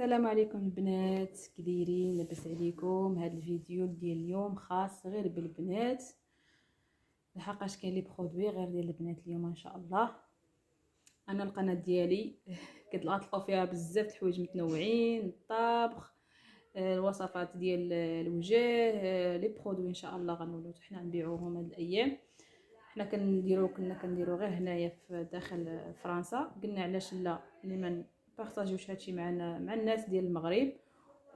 السلام عليكم البنات، كي دايرين؟ لاباس عليكم؟ هذا الفيديو ديال اليوم خاص غير بالبنات، لحقاش كاين لي برودوي غير ديال البنات اليوم ان شاء الله. انا القناه ديالي كتلقاو فيها بزاف د الحوايج متنوعين، الطبخ، الوصفات ديال الوجه، لي برودوي ان شاء الله غنولوا حنا نبيعوهم هاد الايام. حنا كنا كنديرو غير هنايا في داخل فرنسا، قلنا علاش لا اللي ما بارطاجيوش هادشي معنا مع الناس ديال المغرب،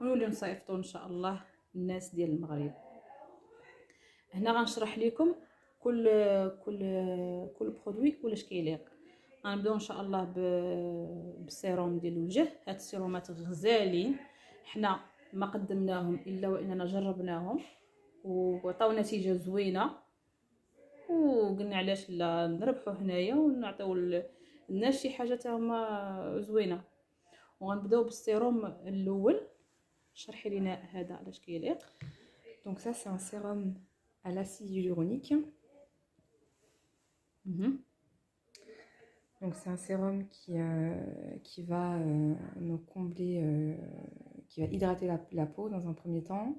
ونوليو نصيفطو ان شاء الله الناس ديال المغرب. هنا غنشرح لكم كل برودوي كلش كيليق. غنبداو ان شاء الله بالسيروم ديال الوجه. هاد السيرومات غزالين، حنا ما قدمناهم الا واننا جربناهم وعطاو نتيجه زوينه، وقلنا علاش لا نربحوا هنايا ونعطيو الناس شي حاجه تا هما زوينه. وغنبداو بالسيروم الاول. شرحي لينا هذا علاش كيليق. Donc ça c'est un sérum à l'acide hyaluronique. Donc c'est un sérum qui va nous combler, qui va hydrater la peau dans un premier temps.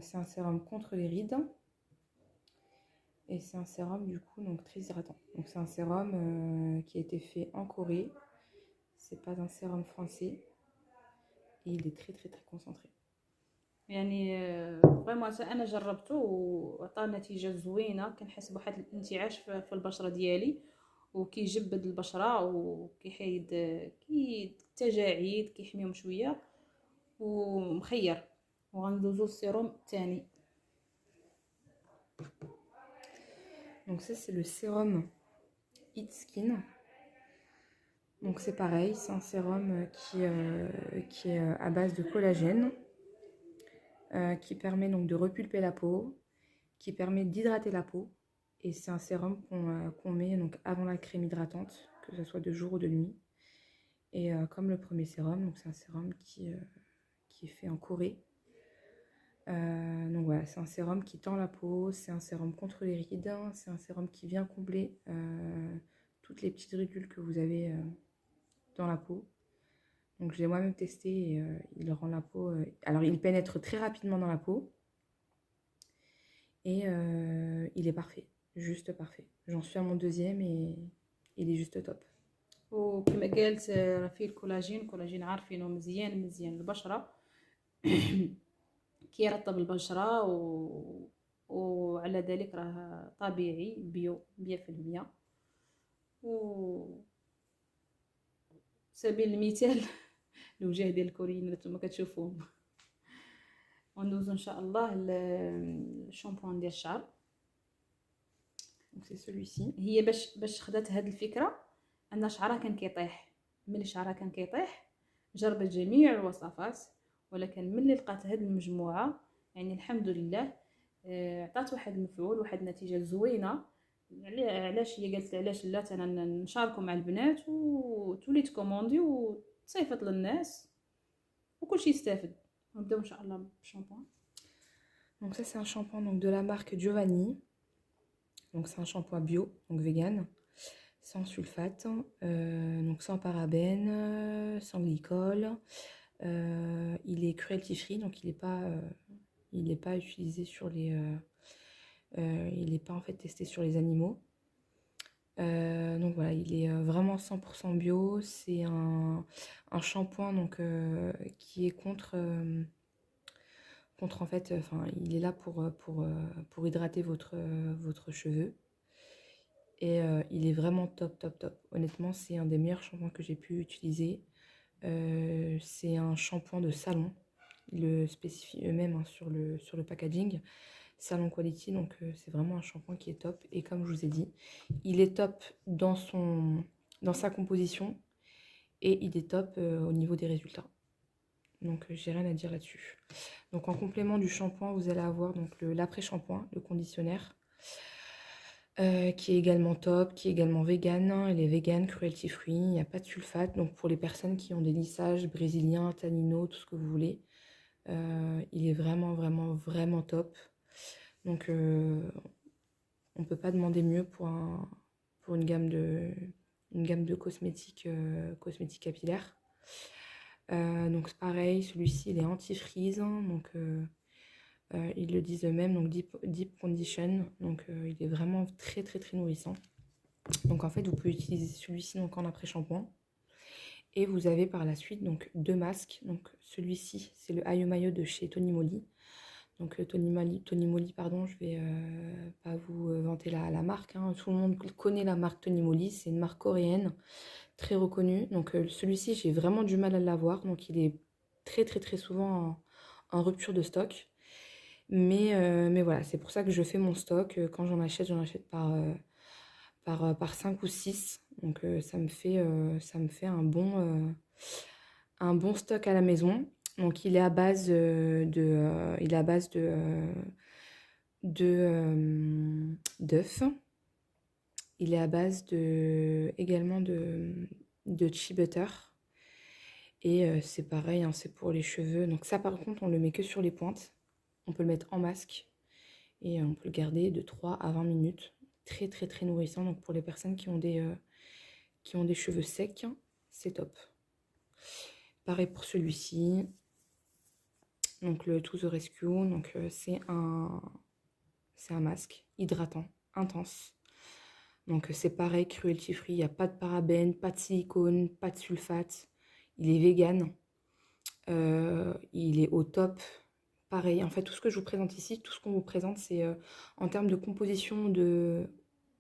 C'est un sérum contre les rides. Et c'est un sérum du coup donc très hydratant. Donc c'est un sérum qui a été fait en Corée. C'est pas un sérum français. Et il est très très très concentré. يعني فريمون انا جربته وعطى نتيجه زوينه، كنحس بواحد الانتعاش في البشره ديالي، وكيجبد البشره وكيحيد التجاعيد، كيحميهم شويه ومخير. وغندوزو السيروم الثاني. Donc ça c'est le sérum Heat Skin. Donc c'est pareil, c'est un sérum qui est à base de collagène, qui permet donc de repulper la peau, qui permet d'hydrater la peau. Et c'est un sérum qu'on met donc avant la crème hydratante, que ce soit de jour ou de nuit. Et comme le premier sérum, donc c'est un sérum qui est fait en Corée. Donc voilà, c'est un sérum qui tend la peau, c'est un sérum contre les rides, c'est un sérum qui vient combler toutes les petites ridules que vous avez dans la peau. Donc je l'ai moi-même testé et il rend la peau... alors il pénètre très rapidement dans la peau et il est parfait, juste parfait. J'en suis à mon deuxième et il est juste top. وكما قالت راه فيه الكولاجين عارفينه مزيان البشره. كيرطب البشره وعلى ذلك راه طبيعي بيو 100%. و سبيل المثال الوجه ديال الكوريين نتوما كتشوفوهم. وندوزو ان شاء الله الشامبوان ديال الشعر. Donc c'est celui-ci. هي باش خدات هاد الفكره ان شعرها كان كيطيح. ملي شعرها كان كيطيح جربت جميع الوصفات، ولكن ملي لقات هاد المجموعه يعني الحمد لله عطات واحد المفعول، واحد النتيجه زوينه. علاش هي قالت علاش لا انا نشاركوا مع البنات وتولي تكوموندي وتصيفط للناس وكلشي يستافد. نبداو ان شاء الله بالشامبوان. Donc ça c'est un shampoing donc de la marque Giovanni. Donc c'est un shampoing bio, donc vegan, sans sulfate, donc sans parabènes, sans glycol. Il est cruelty free, donc il n'est pas utilisé sur les... il n'est pas en fait testé sur les animaux. Donc voilà, il est vraiment 100% bio. C'est un shampoing donc, qui est contre en fait, il est là pour hydrater votre cheveu. Et il est vraiment top. Honnêtement, c'est un des meilleurs shampoings que j'ai pu utiliser. C'est un shampoing de salon. Ils le spécifient eux-mêmes sur le packaging. Salon quality, donc c'est vraiment un shampoing qui est top. Et comme je vous ai dit, il est top dans sa composition et il est top au niveau des résultats. Donc j'ai rien à dire là-dessus. Donc en complément du shampoing, vous allez avoir donc l'après-shampoing, le conditionnaire, qui est également top, qui est également vegan. Il est vegan, cruelty free, il n'y a pas de sulfate. Donc pour les personnes qui ont des lissages brésiliens, tanninos, tout ce que vous voulez, il est vraiment top. Donc on ne peut pas demander mieux pour une gamme de cosmétiques capillaires. Donc c'est pareil, celui-ci il est anti-freeze, hein, donc ils le disent eux-mêmes, donc deep condition, donc il est vraiment très très très nourrissant. Donc en fait vous pouvez utiliser celui-ci donc en après-shampoing. Et vous avez par la suite donc 2 masques. Donc celui-ci c'est le Ayo Mayo de chez Tony Moly. Donc Tony Moly, pardon, je vais pas vous vanter la marque, hein. Tout le monde connaît la marque Tony Moly, c'est une marque coréenne très reconnue. Donc celui-ci j'ai vraiment du mal à l'avoir, donc il est très très très souvent en rupture de stock. Mais voilà, c'est pour ça que je fais mon stock. Quand j'en achète par 5 ou 6. Donc ça me fait un bon stock à la maison. Donc il est à base d'œufs. Il est à base également de chia butter. Et c'est pareil, hein, c'est pour les cheveux. Donc ça par contre on le met que sur les pointes. On peut le mettre en masque. Et on peut le garder de 3 à 20 minutes. Très très très nourrissant. Donc pour les personnes qui ont des cheveux secs, c'est top. Pareil pour celui-ci. Donc le To The Rescue. Donc c'est un masque hydratant, intense. Donc c'est pareil, cruelty free. Il n'y a pas de parabènes, pas de silicone, pas de sulfate. Il est vegan. Il est au top. Pareil, en fait, tout ce que je vous présente ici, tout ce qu'on vous présente, c'est en termes de composition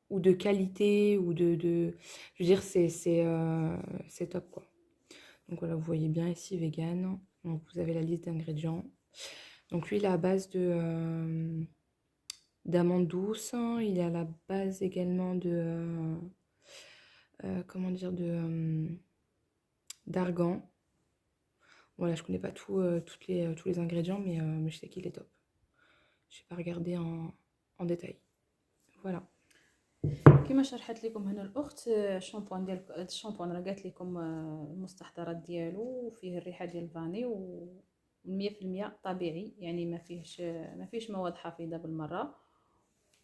ou de qualité, ou je veux dire, c'est top, quoi. Donc voilà, vous voyez bien ici, vegan. Donc vous avez la liste d'ingrédients. Donc lui, il est à base d'amandes douces. Il est à la base également comment dire, d'argan. Voilà, je connais pas tous les ingrédients, mais je sais qu'il est top. Je vais pas regarder en détail. Voilà. كما شرحت لكم هنا الاخت الشامبوان ديال الشامبوان راه قالت لكم المستحضرات ديالو وفيه الريحه ديال الفاني و 100% طبيعي، يعني ما فيهش مواد حافظه بالمره.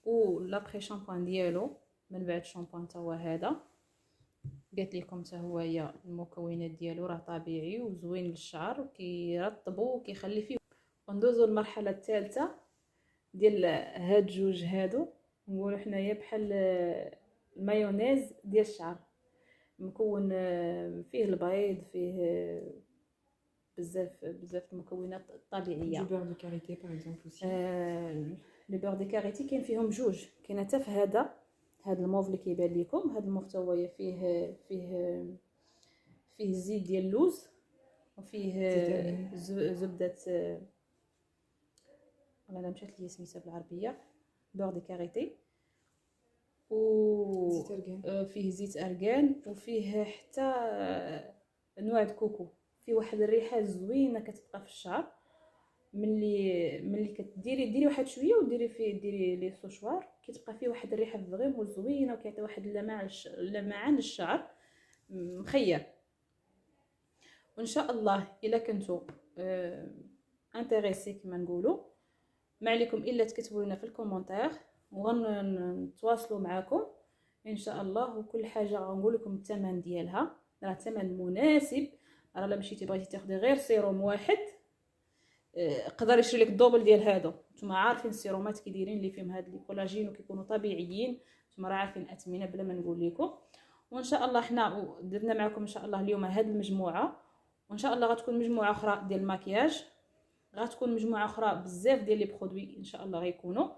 و لابري شامبوان ديالو من بعد شامبوان تا هو هذا قالت لكم حتى هو هي المكونات ديالو راه طبيعي وزوين للشعر وكيرطبو وكيخلي فيه. وندوزو المرحله الثالثه ديال هاد جوج هادو، نقولوا حنايا بحال المايونيز ديال الشعر، مكون فيه البيض، فيه بزاف المكونات الطبيعيه. Du beurre de karité par exemple aussi. لي بور دي كاريتي كاين فيهم جوج، كاين حتى في هذا الموف اللي كيبان لكم. هذا الموف حتى هو فيه زيت ديال اللوز وفيه زبده انا مشات لي سميتها بالعربيه بور دي كاريتي، و فيه زيت ارغان وفيه حتى نوع الكوكو. فيه واحد الريحه زوينه كتبقى في الشعر. ملي كديري واحد شويه وديري لي سوشوار، كتبقى فيه واحد الريحه فريمون زوينه وكيعطي واحد اللمعان للشعر مخير. وان شاء الله الا كنتو انتريسي كما نقولوا، ما عليكم الا تكتبوا لنا في الكومونتير وغنتواصلوا معكم ان شاء الله. وكل حاجه غنقول لكم الثمن ديالها، راه الثمن مناسب. راه الا مشيتي بغيتي تاخدي غير سيروم واحد يقدر يشري لك الدوبل ديال هادو. نتوما عارفين السيرومات كيدايرين اللي فيهم هاد الكولاجين وكيكونوا طبيعيين، نتوما راه عارفين اثمنه بلا ما نقول لكم. وان شاء الله حنا درنا معكم ان شاء الله اليوم هاد المجموعه، وان شاء الله غتكون مجموعه اخرى ديال الماكياج، غتكون مجموعه اخرى بزاف ديال لي برودوي ان شاء الله غيكونوا.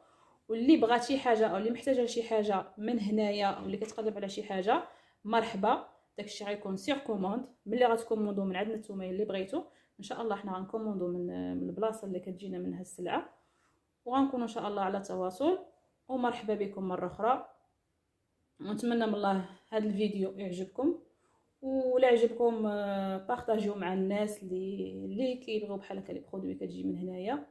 واللي بغات شي حاجه او اللي محتاجه لشي حاجه من هنايا او اللي كتقلب على شي حاجه، مرحبا. داكشي غيكون سيغ كوموند ملي غتكوموندو من عندنا نتوما اللي بغيتو. ان شاء الله حنا غنكوموندو من البلاصه اللي كتجينا منها السلعه، وغنكونوا ان شاء الله على تواصل. ومرحبا بكم مره اخرى. ونتمنى من الله هذا الفيديو يعجبكم، ولا عجبكم بارطاجيو مع الناس اللي كيبغيو بحال هكا لي برودوي كتجي من هنايا.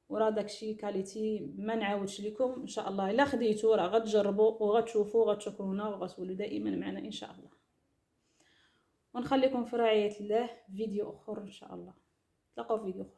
وراه داكشي كاليتي ما نعاودش لكم. ان شاء الله الا خديتو راه غتجربوا وغتشوفوا وغتشكرونا وغتولوا دائما معنا ان شاء الله. ونخليكم في رعايه الله. فيديو اخر ان شاء الله، تلاقاو في فيديو اخر.